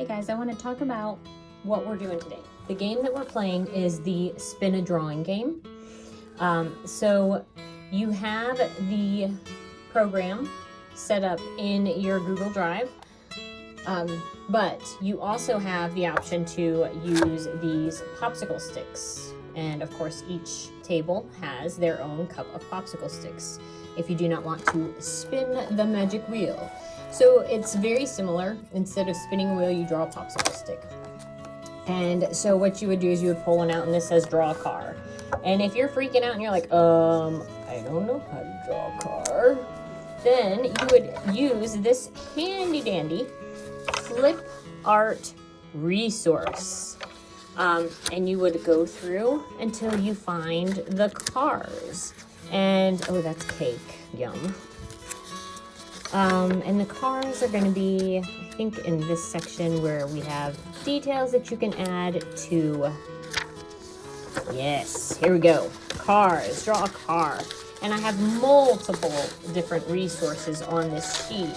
Hey guys, I want to talk about what we're doing today. The game that we're playing is the Spin a Drawing game. So you have the program set up in your Google Drive, but you also have the option to use these popsicle sticks. And of course, each table has their own cup of popsicle sticks if you do not want to spin the magic wheel. So it's very similar. Instead of spinning a wheel, you draw a popsicle stick. And so what you would do is you would pull one out and this says draw a car. And if you're freaking out and you're like, I don't know how to draw a car, then you would use this handy dandy flip art resource. And you would go through until you find the cars. And, oh, that's cake. Yum. And the cars are going to be, I think, in this section where we have details that you can add to. Yes, here we go. Cars. Draw a car. And I have multiple different resources on this sheet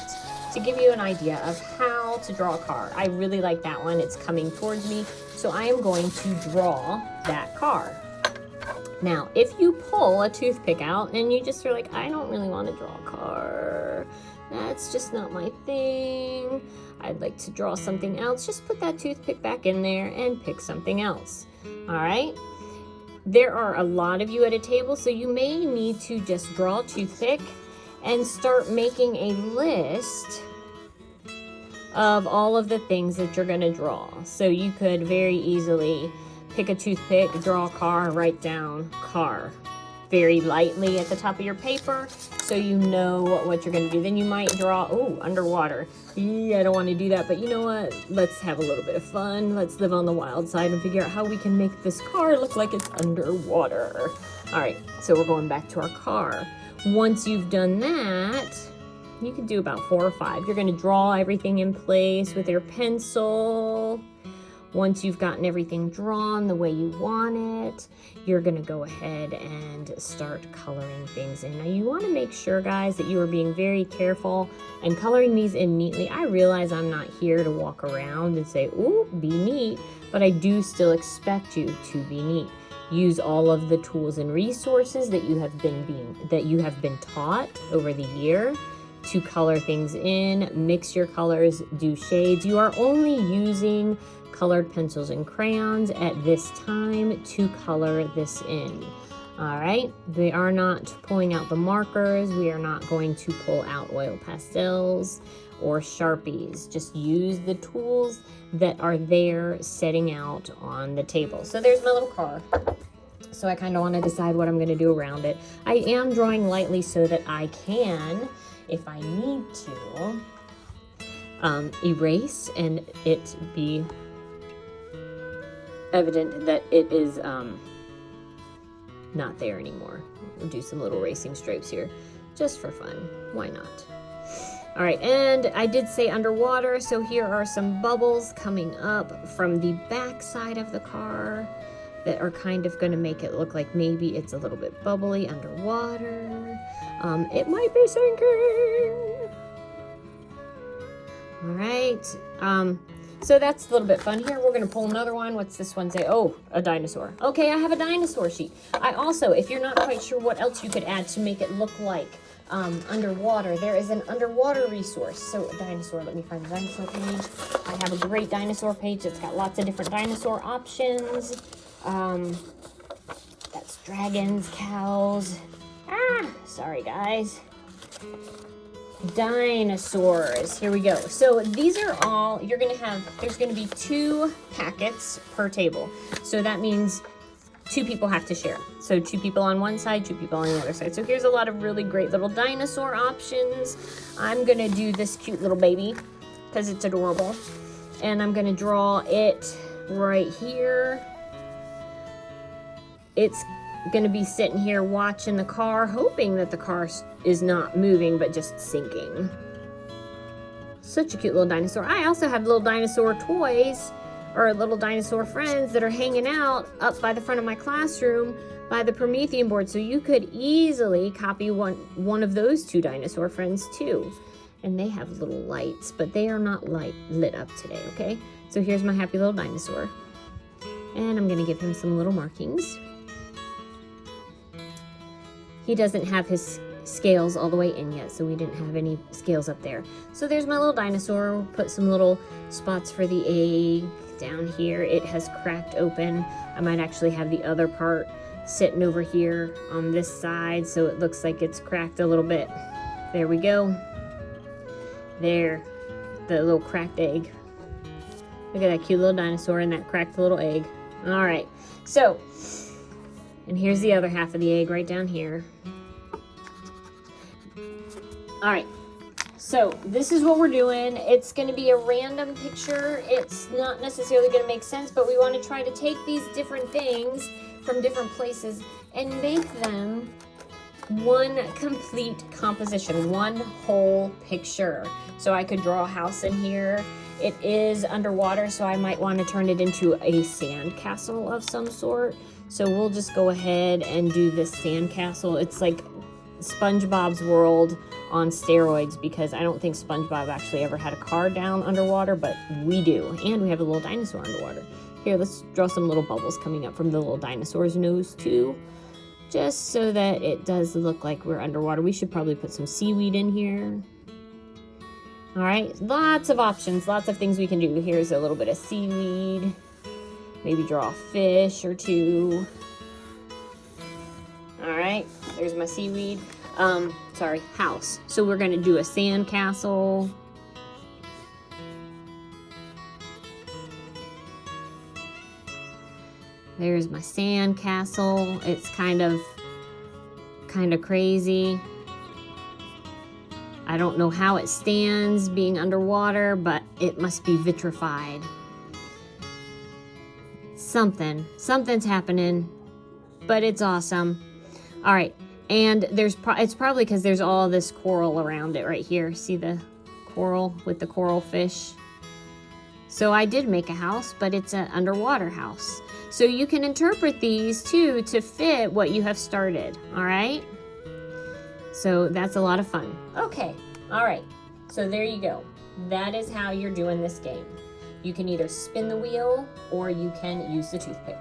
to give you an idea of how to draw a car. I really like that one. It's coming towards me. So I am going to draw that car. Now, if you pull a toothpick out and you just are like, I don't really want to draw a car. That's just not my thing. I'd like to draw something else. Just put that toothpick back in there and pick something else. All right? There are a lot of you at a table, so you may need to just draw a toothpick and start making a list of all of the things that you're going to draw. So you could very easily pick a toothpick, draw a car, write down car very lightly at the top of your paper so you know what you're going to do. Then you might draw, oh, underwater. I don't want to do that, but you know what? Let's have a little bit of fun. Let's live on the wild side and figure out how we can make this car look like it's underwater. All right, so we're going back to our car. Once you've done that, you can do about 4 or 5. You're going to draw everything in place with your pencil. Once you've gotten everything drawn the way you want it, you're going to go ahead and start coloring things in. Now, you want to make sure, guys, that you are being very careful and coloring these in neatly. I realize I'm not here to walk around and say, ooh, be neat, but I do still expect you to be neat. Use all of the tools and resources that you have been taught over the year to color things in, mix your colors, do shades. You are only using colored pencils and crayons at this time to color this in. All right, they are not pulling out the markers. We are not going to pull out oil pastels or Sharpies. Just use the tools that are there setting out on the table. So there's my little car. So I kind of want to decide what I'm going to do around it. I am drawing lightly so that I can, if I need to, erase and it be evident that it is not there anymore. We'll do some little racing stripes here just for fun. Why not? All right, and I did say underwater, so here are some bubbles coming up from the back side of the car that are kind of going to make it look like maybe it's a little bit bubbly underwater. It might be sinking. All right. So that's a little bit fun. Here, we're going to pull another one. What's this one say? Oh, a dinosaur. Okay, I have a dinosaur sheet. I also, if you're not quite sure what else you could add to make it look like underwater, there is an underwater resource. So a dinosaur, let me find the dinosaur page. I have a great dinosaur page that's got lots of different dinosaur options. That's dragons, cows. Sorry guys. Dinosaurs. Here we go. So these are all, there's going to be 2 packets per table. So that means 2 people have to share. So 2 people on one side, 2 people on the other side. So here's a lot of really great little dinosaur options. I'm going to do this cute little baby because it's adorable. And I'm going to draw it right here. It's going to be sitting here watching the car, hoping that the car is not moving, but just sinking. Such a cute little dinosaur. I also have little dinosaur toys, or little dinosaur friends that are hanging out up by the front of my classroom by the Promethean board. So you could easily copy one of those 2 dinosaur friends too. And they have little lights, but they are not lit up today, okay? So here's my happy little dinosaur. And I'm gonna give him some little markings. He doesn't have his scales all the way in yet, so we didn't have any scales up there. So there's my little dinosaur. We'll put some little spots for the egg down here. It has cracked open. I might actually have the other part sitting over here on this side, so it looks like it's cracked a little bit. There we go. There, the little cracked egg. Look at that cute little dinosaur and that cracked little egg. All right, so, and here's the other half of the egg right down here. All right, so this is what we're doing. It's gonna be a random picture. It's not necessarily gonna make sense, but we wanna try to take these different things from different places and make them one complete composition, one whole picture. So I could draw a house in here. It is underwater, so I might want to turn it into a sand castle of some sort. So we'll just go ahead and do this sand castle. It's like SpongeBob's world on steroids, because I don't think SpongeBob actually ever had a car down underwater, but we do. And we have a little dinosaur underwater. Here, let's draw some little bubbles coming up from the little dinosaur's nose too, just so that it does look like we're underwater. We should probably put some seaweed in here. All right, lots of options, lots of things we can do. Here's a little bit of seaweed. Maybe draw a fish or two. All right, there's my seaweed. Sorry, house. So we're gonna do a sand castle. There's my sand castle. It's kind of crazy. I don't know how it stands being underwater, but it must be vitrified. Something's happening, but it's awesome. All right, and it's probably because there's all this coral around it right here. See the coral with the coral fish? So I did make a house, but it's an underwater house. So you can interpret these too to fit what you have started, all right? So that's a lot of fun. Okay, all right, so there you go. That is how you're doing this game. You can either spin the wheel or you can use the toothpicks.